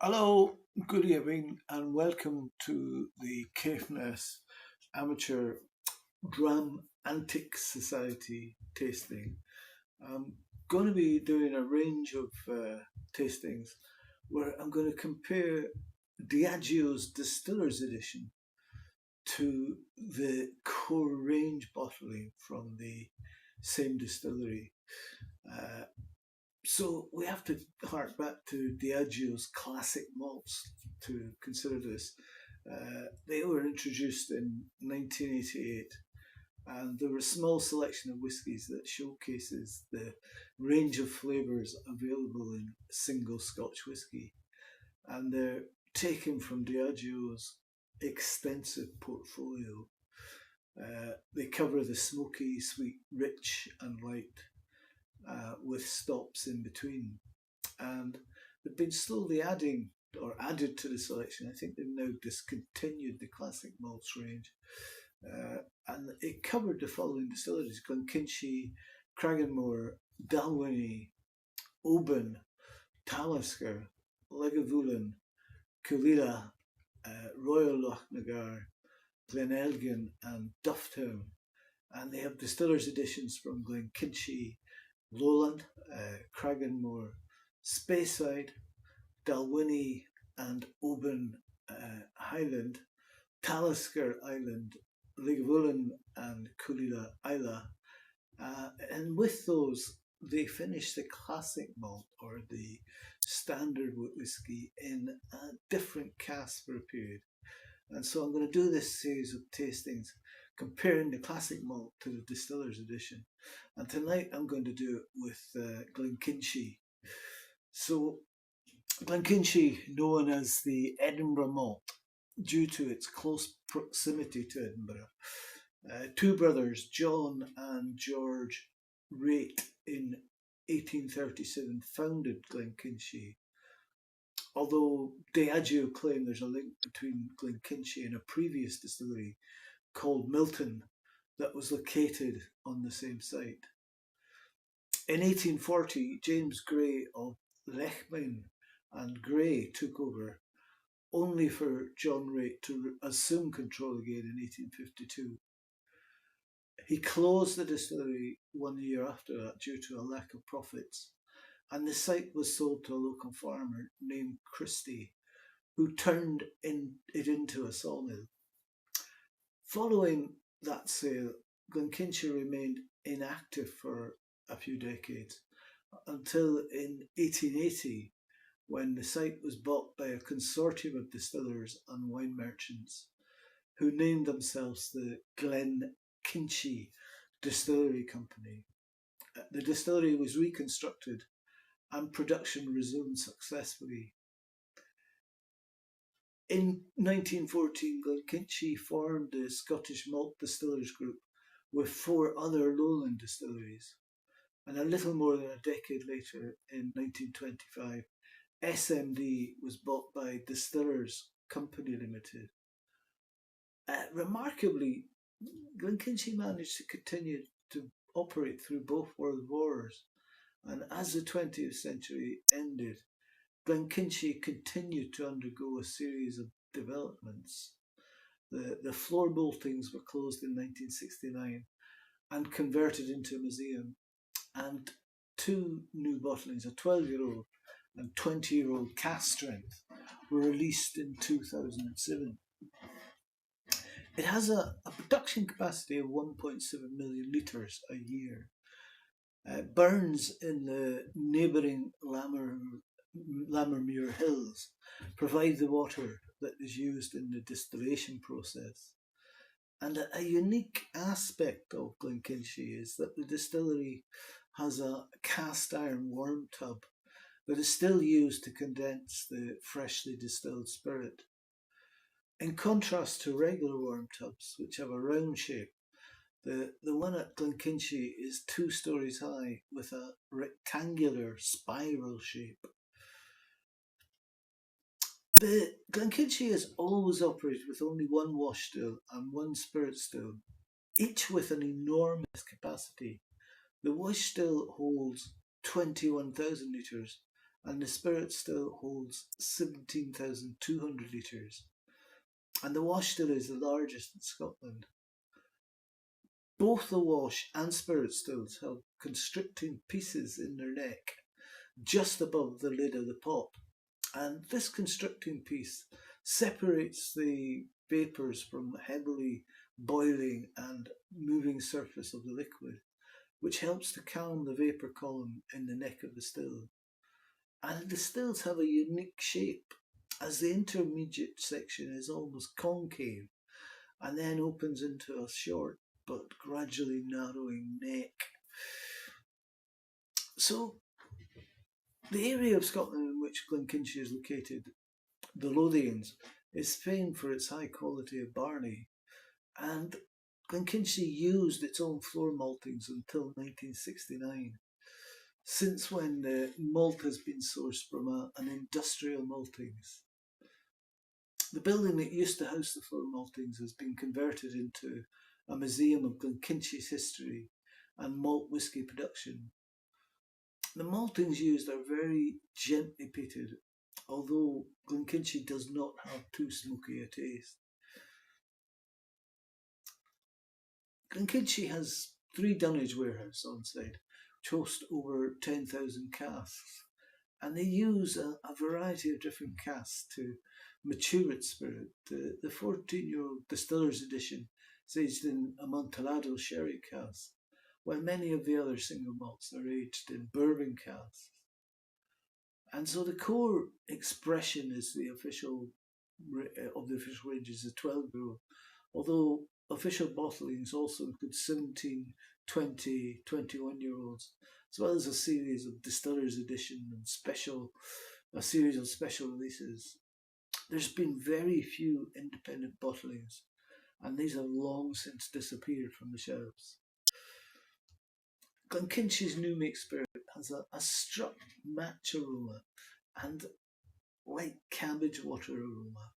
Hello, good evening, and welcome to the Caithness Amateur Dram Antiques Society tasting. I'm going to be doing a range of tastings where I'm going to compare Diageo's Distillers Edition to the core range bottling from the same distillery. Uh, so we have to hark back to Diageo's classic malts to consider this. They were introduced in 1988, and there were a small selection of whiskies that showcases the range of flavours available in single Scotch whisky, and they're taken from Diageo's extensive portfolio. They cover the smoky, sweet, rich, and light, with stops in between. And they've been slowly adding or added to the selection. I think they've now discontinued the classic malts range. And it covered the following distilleries: Glenkinchie, Cragganmore, Dalwhinnie, Oban, Talisker, Lagavulin, Coolilla, Royal Lochnagar, Glenelgin, and Dufftown. And they have distillers editions from Glenkinchie, Lowland, Cragganmore, Speyside, Dalwhinnie, and Oban Highland, Talisker Island, Lagavulin, and Coolilla Isla. And with those, they finish the classic malt or the standard whisky in a different cask for a period. And so I'm going to do this series of tastings comparing the classic malt to the Distillers Edition. And tonight I'm going to do it with Glenkinchie. So Glenkinchie, known as the Edinburgh malt, due to its close proximity to Edinburgh. Two brothers, John and George Rate, in 1837 founded Glenkinchie, although Diageo claim there's a link between Glenkinchie and a previous distillery called Milton that was located on the same site. In 1840, James Gray of Lechmine and Gray took over, only for John Rate to assume control again in 1852. He closed the distillery 1 year after that due to a lack of profits, and the site was sold to a local farmer named Christie, who turned it into a sawmill. Following that sale, Glenkinchie remained inactive for a few decades, until in 1880, when the site was bought by a consortium of distillers and wine merchants, who named themselves the Glenkinchie Distillery Company. The distillery was reconstructed and production resumed successfully. In 1914, Glenkinchie formed the Scottish Malt Distillers Group with four other lowland distilleries. And a little more than a decade later, in 1925, SMD was bought by Distillers Company Limited. Remarkably, Glenkinchie managed to continue to operate through both world wars, and as the 20th century ended, Glenkinchie continued to undergo a series of developments. The floor boltings were closed in 1969 and converted into a museum, and two new bottlings, a 12-year-old and 20-year-old cask strength, were released in 2007. It has a production capacity of 1.7 million litres a year. Burns in the neighbouring Lammermuir Hills provide the water that is used in the distillation process. And a unique aspect of Glenkinchie is that the distillery has a cast iron worm tub that is still used to condense the freshly distilled spirit. In contrast to regular worm tubs, which have a round shape, the one at Glenkinchie is 2 stories high with a rectangular spiral shape. The Glenkinchie has always operated with only one wash still and one spirit still, each with an enormous capacity. The wash still holds 21,000 litres and the spirit still holds 17,200 litres. And the wash still is the largest in Scotland. Both the wash and spirit stills have constricting pieces in their neck just above the lid of the pot. And this constricting piece separates the vapours from the heavily boiling and moving surface of the liquid, which helps to calm the vapour column in the neck of the still. And the stills have a unique shape, as the intermediate section is almost concave and then opens into a short but gradually narrowing neck. So the area of Scotland in which Glenkinchie is located, the Lothians, is famed for its high quality of barley, and Glenkinchie used its own floor maltings until 1969, since when the malt has been sourced from an industrial maltings. The building that used to house the floor maltings has been converted into a museum of Glenkinchie's history and malt whisky production. The maltings used are very gently peated, although Glenkinchie does not have too smoky a taste. Glenkinchie has 3 dunnage warehouses on site, which host over 10,000 casks, and they use a variety of different casks to mature its spirit. The 14-year-old Distillers Edition is aged in Amontillado sherry cask, while many of the other single malts are aged in bourbon casks. And so the core expression is the official of the official range is the 12-year-old, although official bottlings also include 17, 20, 21-year-olds, as well as a series of Distillers Edition and a series of special releases. There's been very few independent bottlings, and these have long since disappeared from the shelves. Glenkinchie's new make spirit has a struck match aroma and light cabbage water aroma.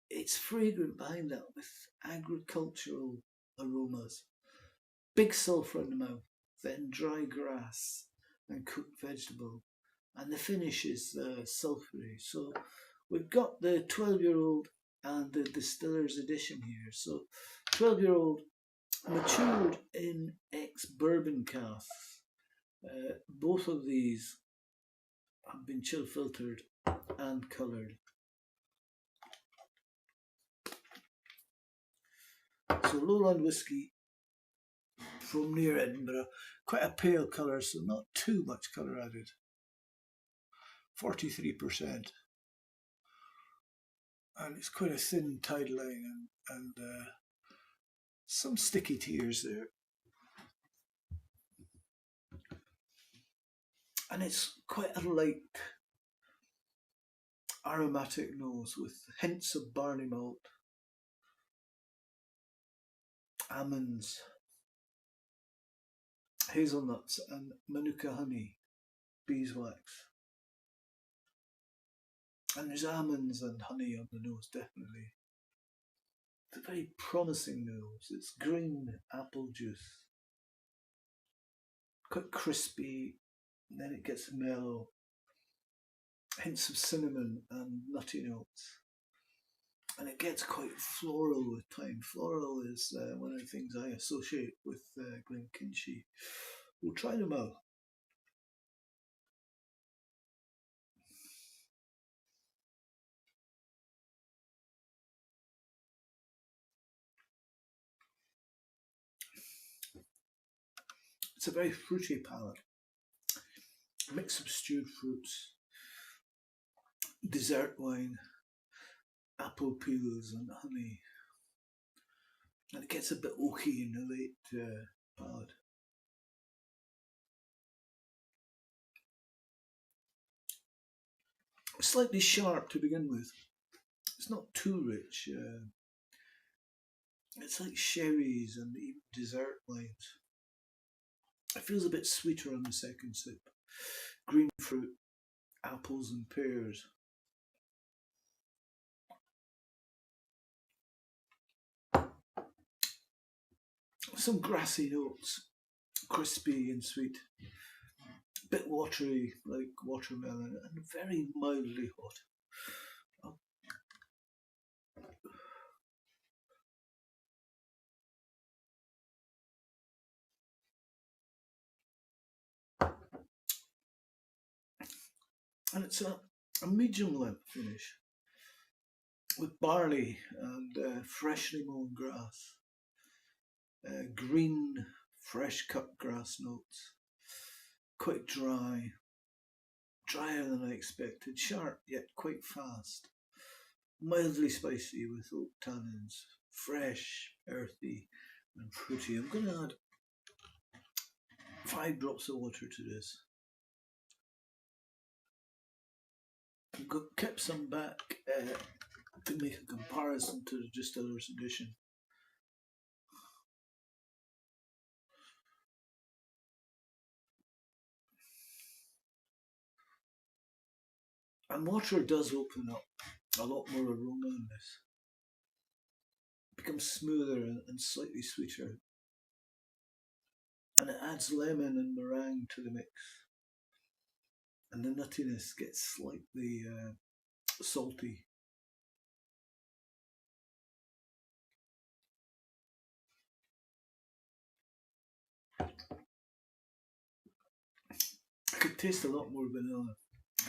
It's fragrant behind that with agricultural aromas. Big sulphur in the mouth, then dry grass and cooked vegetable. And the finish is sulphury. So we've got the 12-year-old and the Distillers Edition here. So 12-year-old matured in ex-bourbon casks. Both of these have been chill filtered and coloured. So lowland whisky from near Edinburgh, quite a pale colour, so not too much colour added. 43%. And it's quite a thin tide line and some sticky tears there. And it's quite a light aromatic nose with hints of barley malt, almonds, hazelnuts and manuka honey, beeswax. And there's almonds and honey on the nose, definitely. It's a very promising nose. It's green apple juice. Quite crispy, and then it gets mellow. Hints of cinnamon and nutty notes. And it gets quite floral with time. Floral is one of the things I associate with Glenkinchie. We'll try them out. It's a very fruity palate. A mix of stewed fruits, dessert wine, apple peels and honey. And it gets a bit oaky in the late palate. Slightly sharp to begin with. It's not too rich. It's like sherries and even dessert wines. It feels a bit sweeter on the second sip. Green fruit, apples and pears. Some grassy notes, crispy and sweet. bit watery like watermelon and very mildly hot. And it's a medium length finish with barley and freshly mown grass, green, fresh cut grass notes, quite dry, drier than I expected, sharp yet quite fast, mildly spicy with oak tannins, fresh, earthy, and fruity. I'm going to add 5 drops of water to this. I've kept some back to make a comparison to the Distillers Edition. And water does open up a lot more aroma in this. It becomes smoother and slightly sweeter. And it adds lemon and meringue to the mix. And the nuttiness gets slightly salty. I could taste a lot more vanilla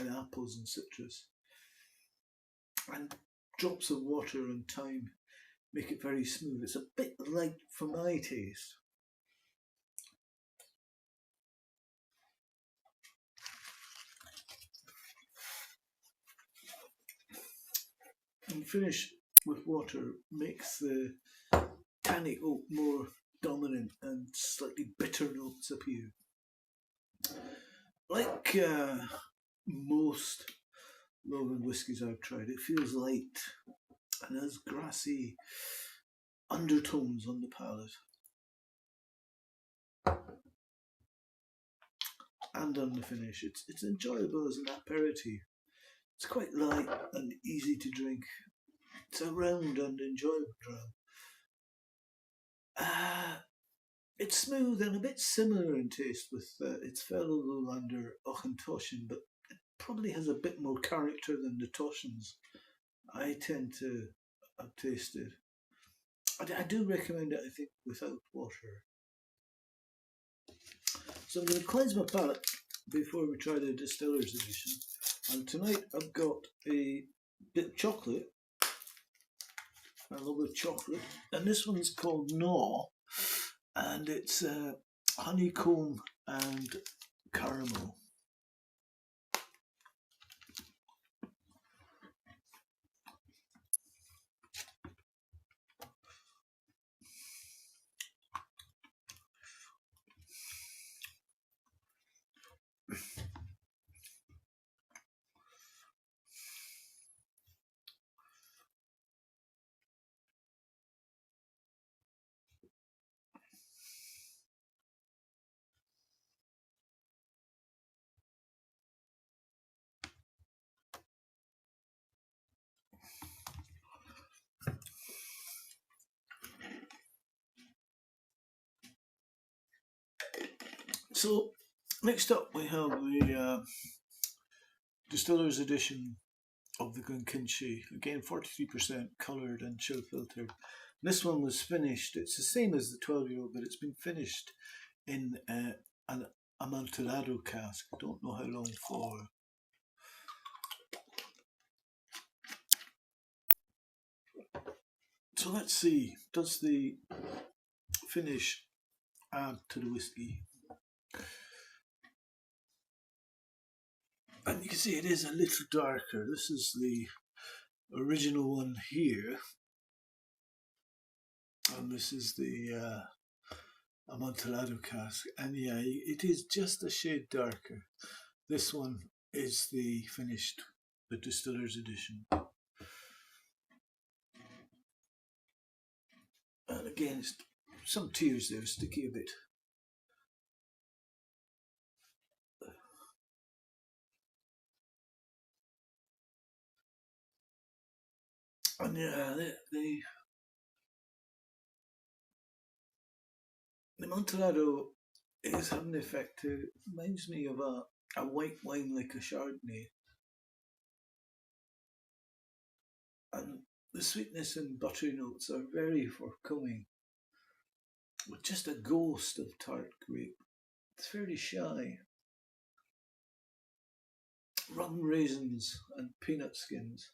and apples and citrus. And drops of water and thyme make it very smooth. It's a bit light for my taste. And finish with water makes the tannic oak more dominant and slightly bitter notes appear. Like most Lowland whiskies I've tried, it feels light and has grassy undertones on the palate and on the finish. It's enjoyable as an aperitif. It's quite light and easy to drink. It's a round and enjoyable dram. It's smooth and a bit similar in taste with its fellow Lowlander Auchentoshan, but it probably has a bit more character than the Toshans I tend to have tasted. I do recommend it, I think, without water. So I'm going to cleanse my palate before we try the Distillers Edition. And tonight I've got a bit of chocolate. I love the chocolate. And this one's called Gnaw. And it's honeycomb and caramel. So next up we have the Distillers Edition of the Glenkinchie, again 43% coloured and chill filtered. This one was finished, it's the same as the 12-year-old, but it's been finished in an Amontillado cask. I don't know how long for. So let's see, does the finish add to the whiskey? And you can see it is a little darker. This is the original one here. And this is the Amontillado cask. And yeah, it is just a shade darker. This one is the finished, the Distillers Edition. And again, it's some tears there, sticky a bit. And yeah, the Amontillado is having an effect. It reminds me of a a white wine like a Chardonnay, and the sweetness and buttery notes are very forthcoming, with just a ghost of tart grape. It's fairly shy. Rum raisins and peanut skins.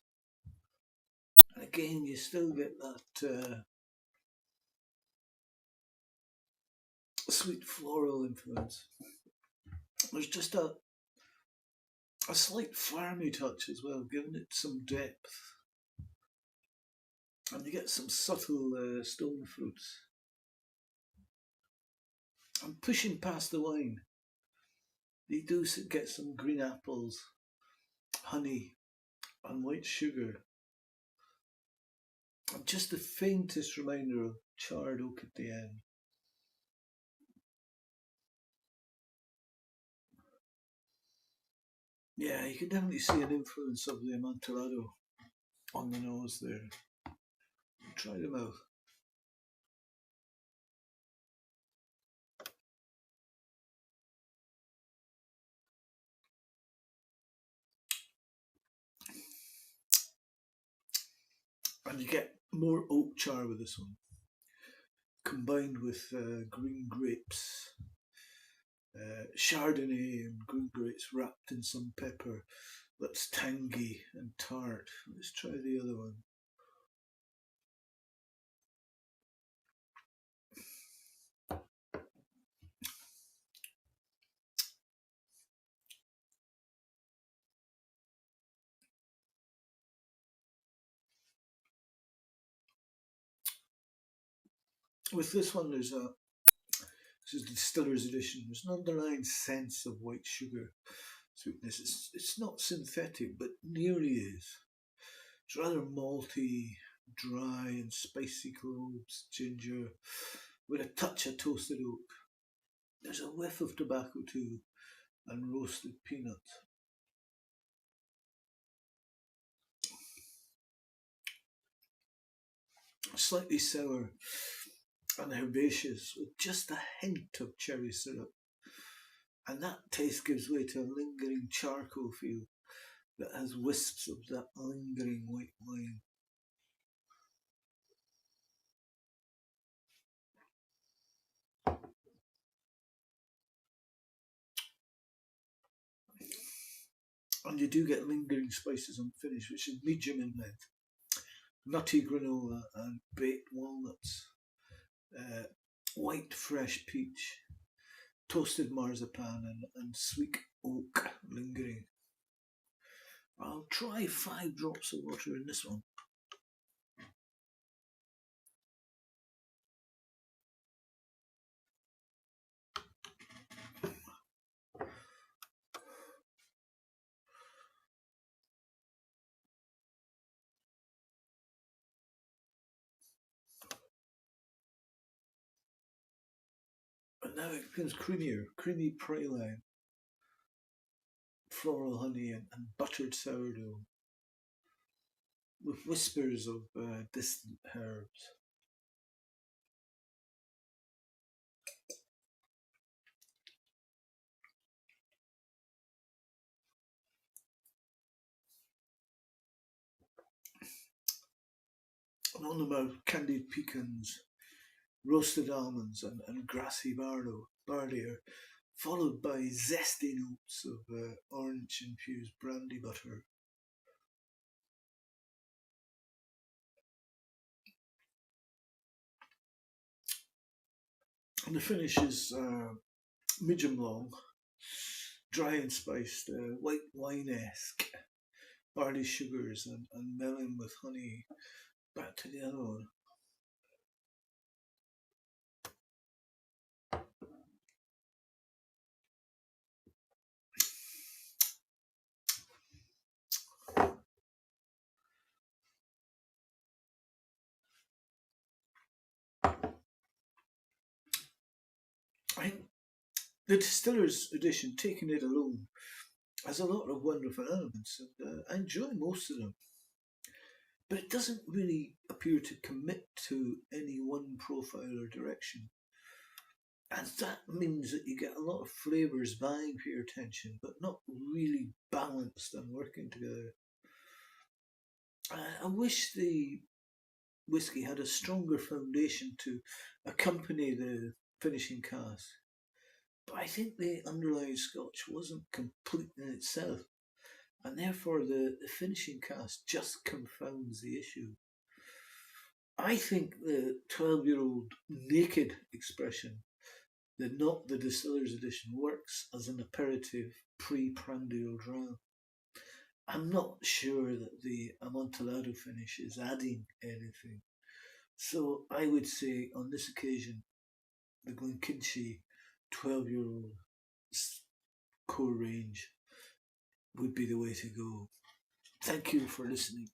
And again, you still get that sweet floral influence. There's just a slight farmy touch as well, giving it some depth. And you get some subtle stone fruits. And pushing past the wine, you do get some green apples, honey, and white sugar. And just the faintest reminder of charred oak at the end. Yeah, you can definitely see an influence of the Amontillado on the nose there. Try them out. And you get more oak char with this one, combined with green grapes. Chardonnay and green grapes wrapped in some pepper that's tangy and tart. Let's try the other one. With this one, this is Distillers Edition. There's an underlying sense of white sugar sweetness. It's not synthetic, but nearly is. It's rather malty, dry and spicy cloves, ginger, with a touch of toasted oak. There's a whiff of tobacco too, and roasted peanuts. Slightly sour and herbaceous, with just a hint of cherry syrup. And that taste gives way to a lingering charcoal feel that has wisps of that lingering white wine. And you do get lingering spices on finish, which is medium in length. Nutty granola and baked walnuts, white fresh peach, toasted marzipan and sweet oak lingering. I'll try 5 drops of water in this one. And now it becomes creamier, creamy praline, floral honey and buttered sourdough, with whispers of distant herbs. And on the mouth, candied pecans, roasted almonds and grassy barley are followed by zesty notes of orange-infused brandy butter. And the finish is medium long, dry and spiced, white wine-esque, barley sugars and melon with honey. Back to the other one. I think the Distillers Edition, taking it alone, has a lot of wonderful elements, and I enjoy most of them. But it doesn't really appear to commit to any one profile or direction. And that means that you get a lot of flavours vying for your attention, but not really balanced and working together. I wish the whisky had a stronger foundation to accompany the finishing cask. But I think the underlying scotch wasn't complete in itself, and therefore the finishing cask just confounds the issue. I think the 12-year-old naked expression, not the Distillers Edition, works as an aperitif pre-prandial dram. I'm not sure that the Amontillado finish is adding anything. So I would say on this occasion, the Glenkinchie 12-year-old core range would be the way to go. Thank you for listening.